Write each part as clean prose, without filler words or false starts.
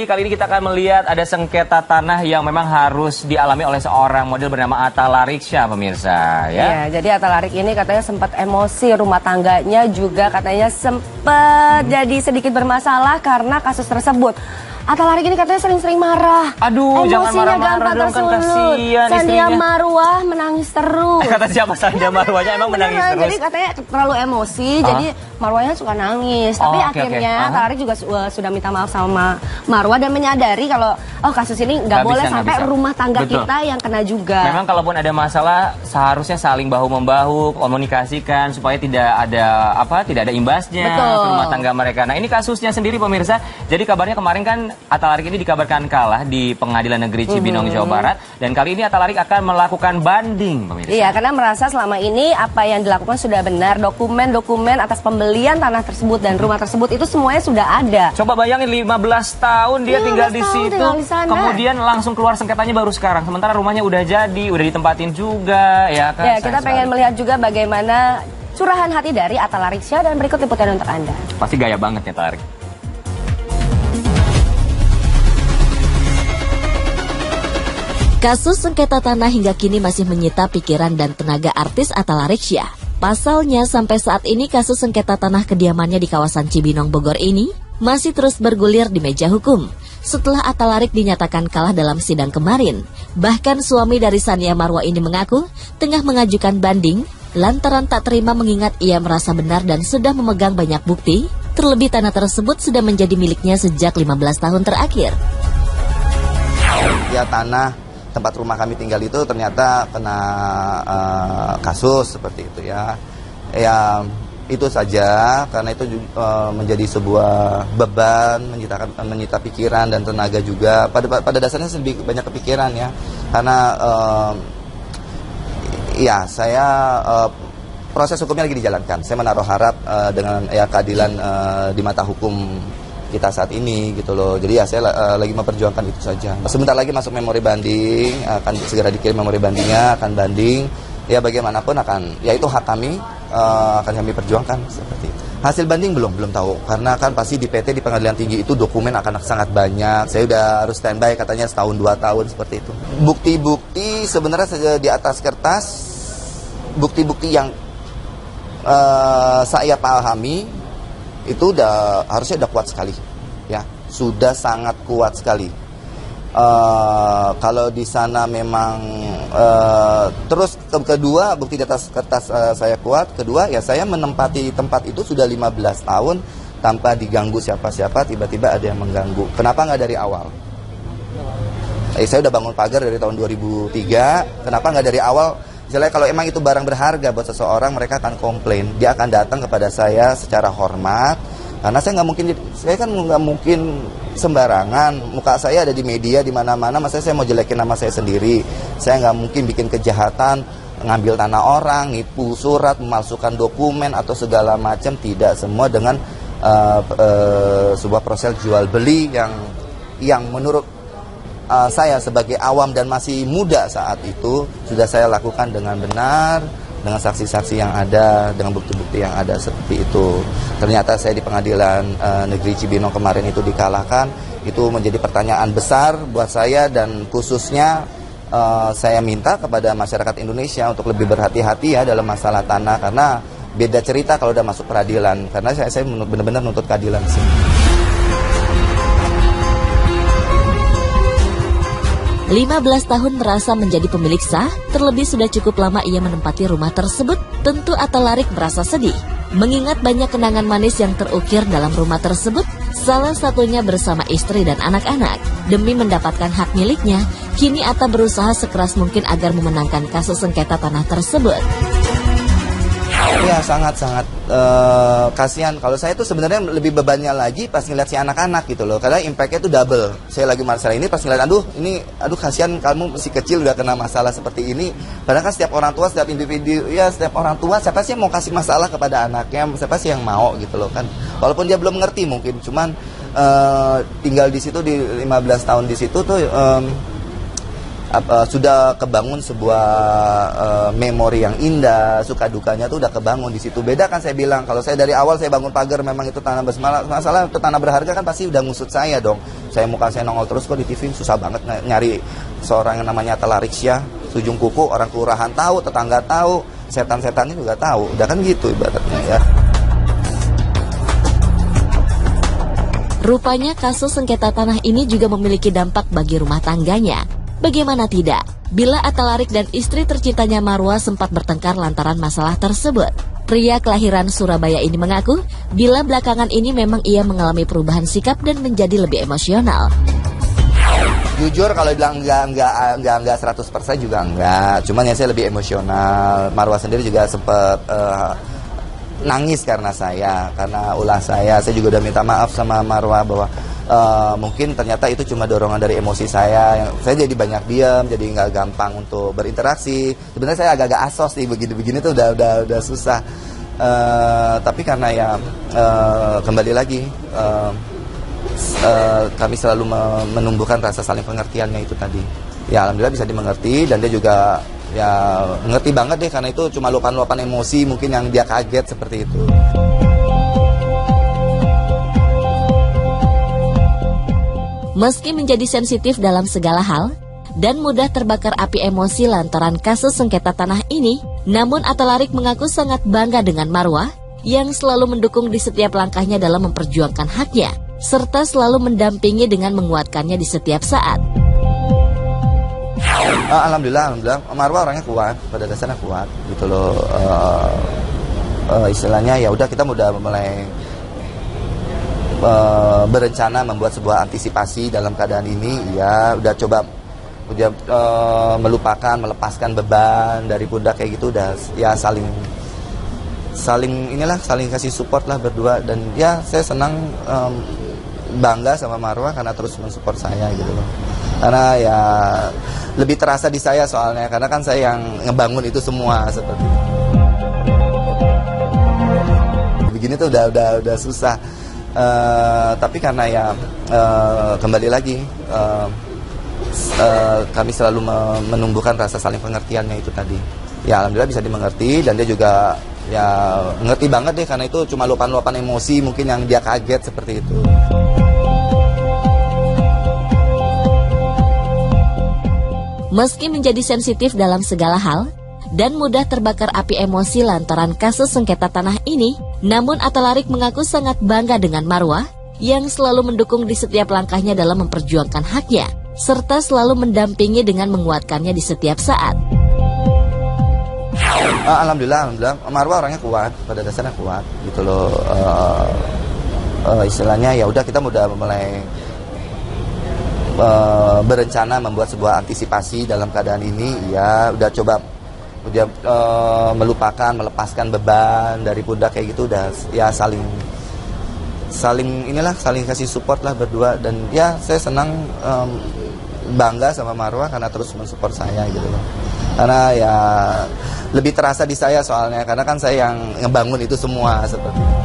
Jadi kali ini kita akan melihat ada sengketa tanah yang memang harus dialami oleh seorang model bernama Atta Lariksya, pemirsa. Ya, jadi Atta Larik ini katanya sempat emosi, rumah tangganya juga katanya sempat jadi sedikit bermasalah karena kasus tersebut. Atta Larik ini katanya sering-sering marah. Aduh, jangan marah-marah dong, kan kasihan Sandia istrinya. Marwah menangis terus. Kata siapa Sandia Marwahnya emang menangis terus? Jadi katanya terlalu emosi, jadi Marwahnya suka nangis. Tapi akhirnya Atta Larik juga sudah minta maaf sama Marwah dan menyadari kalau kasus ini nggak boleh sampai rumah tangga kita yang kena juga. Memang kalaupun ada masalah seharusnya saling bahu-membahu, komunikasikan supaya tidak ada imbasnya ke rumah tangga mereka. Nah, ini kasusnya sendiri, pemirsa. Jadi kabarnya kemarin kan Atta Larik ini dikabarkan kalah di Pengadilan Negeri Cibinong, Jawa Barat. Dan kali ini Atta Larik akan melakukan banding, pemirsa. Iya, karena merasa selama ini apa yang dilakukan sudah benar. Dokumen-dokumen atas pembelian tanah tersebut dan rumah tersebut itu semuanya sudah ada. Coba bayangin 15 tahun dia tinggal di situ. Kemudian langsung keluar sengketanya baru sekarang. Sementara rumahnya udah jadi, udah ditempatin juga. Ya, kan? Ya, kita pengen melihat juga bagaimana curahan hati dari Atta Lariksya dan berikut liputan untuk Anda. Pasti gaya banget ya, Atta Larik. Kasus sengketa tanah hingga kini masih menyita pikiran dan tenaga artis Atta Lariksya. Pasalnya sampai saat ini kasus sengketa tanah kediamannya di kawasan Cibinong, Bogor ini masih terus bergulir di meja hukum. Setelah Atta Larik dinyatakan kalah dalam sidang kemarin, bahkan suami dari Sandia Marwah ini mengaku tengah mengajukan banding lantaran tak terima mengingat ia merasa benar dan sudah memegang banyak bukti, terlebih tanah tersebut sudah menjadi miliknya sejak 15 tahun terakhir. Ya, tanah tempat rumah kami tinggal itu ternyata kena kasus seperti itu ya. Ya itu saja, karena itu menjadi sebuah beban, menyita pikiran dan tenaga juga. Pada dasarnya lebih banyak kepikiran ya, karena ya saya proses hukumnya lagi dijalankan. Saya menaruh harap dengan keadilan di mata hukum kita saat ini gitu loh. Jadi ya saya lagi memperjuangkan itu saja. Sebentar lagi masuk memori banding, akan segera dikirim memori bandingnya, akan banding. Ya bagaimanapun ya itu hak kami, akan kami perjuangkan seperti itu. Hasil banding belum tahu, karena kan pasti di PT di Pengadilan Tinggi itu dokumen akan sangat banyak. Saya udah harus standby katanya setahun 2 tahun seperti itu. Bukti-bukti sebenarnya di atas kertas, bukti-bukti yang saya pahami itu harusnya udah kuat sekali, ya sudah sangat kuat sekali. Kalau di sana memang terus kedua bukti di atas kertas saya kuat, kedua ya saya menempati tempat itu sudah 15 tahun tanpa diganggu siapa-siapa, tiba-tiba ada yang mengganggu. Kenapa nggak dari awal? Saya udah bangun pagar dari tahun 2003, kenapa nggak dari awal? Misalnya kalau emang itu barang berharga buat seseorang, mereka akan komplain. Dia akan datang kepada saya secara hormat, karena saya kan nggak mungkin sembarangan. Muka saya ada di media di mana-mana, masa saya mau jelekin nama saya sendiri. Saya nggak mungkin bikin kejahatan, ngambil tanah orang, nipu surat, memalsukan dokumen atau segala macam. Tidak, semua dengan sebuah proses jual beli yang menurut saya sebagai awam dan masih muda saat itu sudah saya lakukan dengan benar, dengan saksi-saksi yang ada, dengan bukti-bukti yang ada seperti itu. Ternyata saya di Pengadilan Negeri Cibinong kemarin itu dikalahkan. Itu menjadi pertanyaan besar buat saya, dan khususnya saya minta kepada masyarakat Indonesia untuk lebih berhati-hati ya dalam masalah tanah, karena beda cerita kalau udah masuk peradilan, karena saya benar-benar menuntut keadilan sih. 15 tahun merasa menjadi pemilik sah, terlebih sudah cukup lama ia menempati rumah tersebut. Tentu Atta Larik merasa sedih, mengingat banyak kenangan manis yang terukir dalam rumah tersebut, salah satunya bersama istri dan anak-anak. Demi mendapatkan hak miliknya, kini Atta berusaha sekeras mungkin agar memenangkan kasus sengketa tanah tersebut. Ya sangat-sangat kasihan. Kalau saya tuh sebenarnya lebih bebannya lagi pas ngeliat si anak-anak gitu loh, karena impactnya tuh double. Saya lagi masalah ini, pas ngeliat aduh kasihan kamu masih kecil udah kena masalah seperti ini. Padahal kan setiap orang tua, setiap individu, ya setiap orang tua siapa sih yang mau kasih masalah kepada anaknya, siapa sih yang mau gitu loh kan. Walaupun dia belum ngerti mungkin, cuman tinggal di situ di 15 tahun di situ tuh sudah kebangun sebuah memori yang indah, suka dukanya tuh udah kebangun di situ. Beda kan saya bilang, kalau saya dari awal saya bangun pagar memang itu tanah masalah itu tanah berharga kan pasti udah ngusut saya dong. Saya muka saya nongol terus kok di TV, susah banget nyari seorang yang namanya Atal Ariksya, Sujung Kuku, orang kelurahan tahu, tetangga tahu, setan-setannya juga tahu. Udah kan gitu ibaratnya ya. Rupanya kasus sengketa tanah ini juga memiliki dampak bagi rumah tangganya. Bagaimana tidak, bila Atal Arik dan istri tercintanya Marwa sempat bertengkar lantaran masalah tersebut. Pria kelahiran Surabaya ini mengaku, bila belakangan ini memang ia mengalami perubahan sikap dan menjadi lebih emosional. Jujur kalau bilang enggak 100% juga enggak. Cuman ya saya lebih emosional. Marwa sendiri juga sempat nangis karena ulah saya. Saya juga udah minta maaf sama Marwa bahwa mungkin ternyata itu cuma dorongan dari emosi saya. Saya jadi banyak diam, jadi nggak gampang untuk berinteraksi. Sebenarnya saya agak-agak asos nih, begini-begini tuh udah susah. Tapi karena ya kembali lagi kami selalu menumbuhkan rasa saling pengertiannya itu tadi. Ya alhamdulillah bisa dimengerti dan dia juga ya ngerti banget deh karena itu cuma luapan-luapan emosi mungkin yang dia kaget seperti itu. Meski menjadi sensitif dalam segala hal dan mudah terbakar api emosi lantaran kasus sengketa tanah ini, namun Atal Arik mengaku sangat bangga dengan Marwa yang selalu mendukung di setiap langkahnya dalam memperjuangkan haknya, serta selalu mendampingi dengan menguatkannya di setiap saat. Alhamdulillah, Marwa orangnya kuat, pada dasarnya kuat, gitu loh. Istilahnya ya udah kita udah mulai berencana membuat sebuah antisipasi dalam keadaan ini. Ya udah coba melepaskan beban dari pundak kayak gitu, udah ya saling kasih support lah berdua. Dan ya saya senang bangga sama Marwa karena terus mensupport saya gitu loh. Karena ya lebih terasa di saya soalnya, karena kan saya yang ngebangun itu semua seperti itu. Begini tuh udah susah. Tapi karena ya kembali lagi kami selalu menumbuhkan rasa saling pengertiannya itu tadi. Ya alhamdulillah bisa dimengerti dan dia juga ya ngerti banget deh karena itu cuma luapan-luapan emosi mungkin yang dia kaget seperti itu. Meski menjadi sensitif dalam segala hal dan mudah terbakar api emosi lantaran kasus sengketa tanah ini, namun Atal Arik mengaku sangat bangga dengan Marwa yang selalu mendukung di setiap langkahnya dalam memperjuangkan haknya, serta selalu mendampingi dengan menguatkannya di setiap saat. Alhamdulillah, Marwa orangnya kuat, pada dasarnya kuat, gitu loh. Istilahnya ya udah kita udah mulai berencana membuat sebuah antisipasi dalam keadaan ini. Ya udah coba melepaskan beban dari pundak kayak gitu, udah ya saling kasih support lah berdua. Dan ya saya senang bangga sama Marwa karena terus mensupport saya gitu loh. Karena ya lebih terasa di saya soalnya, karena kan saya yang ngebangun itu semua seperti itu.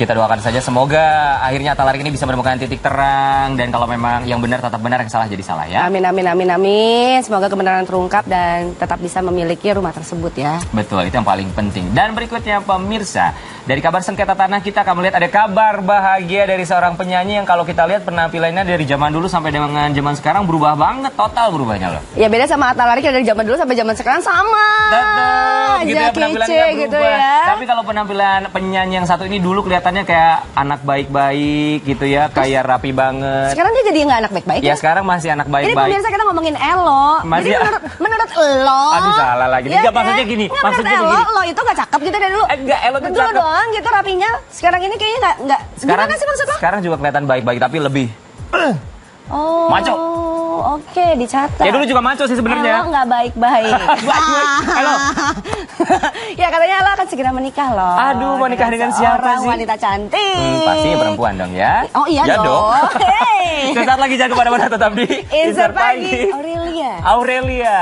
Kita doakan saja semoga akhirnya Atal Arik ini bisa menemukan titik terang, dan kalau memang yang benar tetap benar, yang salah jadi salah ya. Amin, amin, amin, amin. Semoga kebenaran terungkap dan tetap bisa memiliki rumah tersebut ya. Betul, itu yang paling penting. Dan berikutnya pemirsa, dari kabar sengketa tanah kita akan melihat ada kabar bahagia dari seorang penyanyi yang kalau kita lihat penampilannya dari zaman dulu sampai dengan zaman sekarang berubah banget, total berubahnya loh. Ya beda sama Atal Arik dari zaman dulu sampai zaman sekarang sama. Betul, gitu ya, penampilannya berubah. Gitu ya. Tapi kalau penampilan penyanyi yang satu ini dulu kelihatannya kayak anak baik-baik gitu ya, kayak rapi banget. Sekarang dia jadi nggak anak baik-baik ya? Sekarang masih anak baik-baik. Ini pemirsa kita ngomongin Elo. Masih, jadi menurut Elo. Aduh salah lagi. Ya, enggak, maksudnya gini. Maksudnya Elo, begini. Lo itu nggak cakep gitu dari dulu. Enggak, Elo tuh dulu cakep. doang gitu rapinya. Sekarang ini kayaknya nggak. Sekarang, gimana sih maksud lo? Sekarang juga kelihatan baik-baik tapi lebih. Oh. Maco. Oke, dicatat. Ya dulu juga maco sih sebenarnya. Elo nggak baik-baik. Halo. Ya katanya Elo akan segera menikah loh. Aduh, mau nikah dengan siapa sih? Wanita cantik. Pasti perempuan dong ya. Oh iya ya dong. Sesaat lagi jangan kemana-mana, tetap di Insert Pagi. Aurelia. Aurelia.